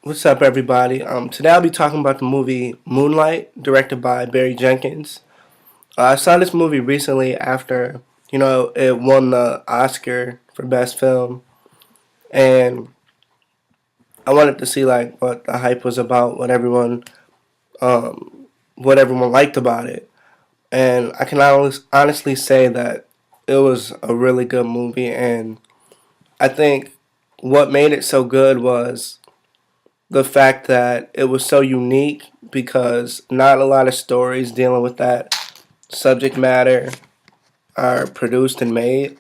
What's up, everybody? Today I'll be talking about the movie Moonlight, directed by Barry Jenkins. I saw this movie recently after, it won the Oscar for Best Film, and I wanted to see like what the hype was about, what everyone liked about it, and I can honestly say that it was a really good movie, and I think what made it so good was the fact that it was so unique because not a lot of stories dealing with that subject matter are produced and made.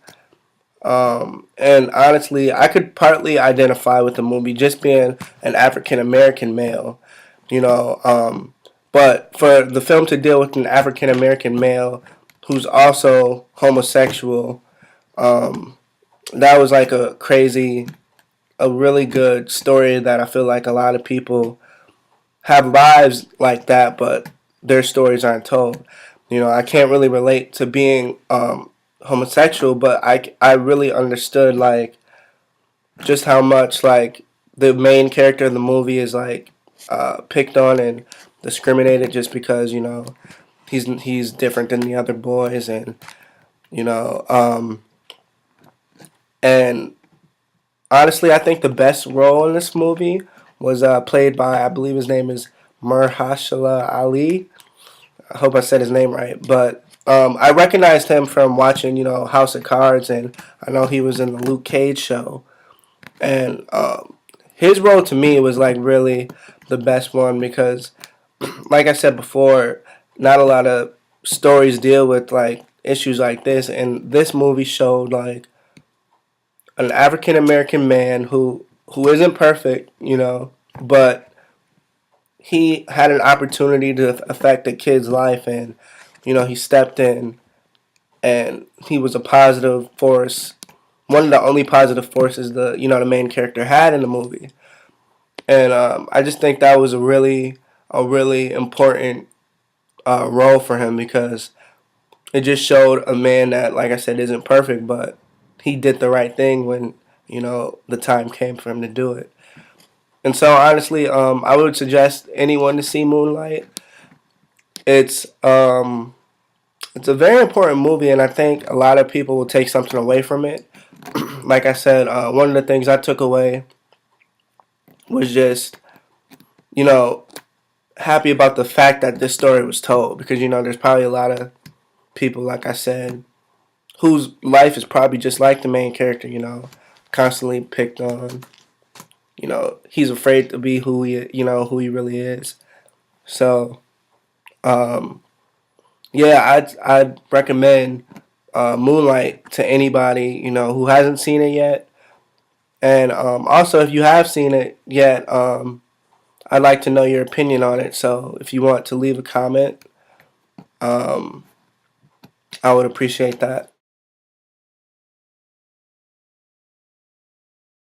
And honestly, I could partly identify with the movie just being an African American male, you know. But for the film to deal with an African American male who's also homosexual, that was like a really good story that I feel like a lot of people have lives like that, but their stories aren't told. I can't really relate to being homosexual, but I really understood like just how much like the main character of the movie is like picked on and discriminated just because he's different than the other boys, and you know and honestly, I think the best role in this movie was played by, I believe his name is Mahershala Ali. I hope I said his name right, but I recognized him from watching, House of Cards, and I know he was in the Luke Cage show, and his role to me was like really the best one because, like I said before, not a lot of stories deal with like issues like this, and this movie showed like an African American man who isn't perfect, but he had an opportunity to affect a kid's life, and he stepped in, and he was a positive force, one of the only positive forces the main character had in the movie, and I just think that was a really important role for him because it just showed a man that, like I said, isn't perfect, but he did the right thing when the time came for him to do it. And so, honestly, I would suggest anyone to see Moonlight. It's um, it's a very important movie, and I think a lot of people will take something away from it. Like I said, one of the things I took away was just you know happy about the fact that this story was told because there's probably a lot of people, like I said, whose life is probably just like the main character. Constantly picked on. He's afraid to be who he really is. So um, yeah, I'd recommend Moonlight to anybody who hasn't seen it yet. And also, if you have seen it yet, I'd like to know your opinion on it. So if you want to leave a comment, um, I would appreciate that.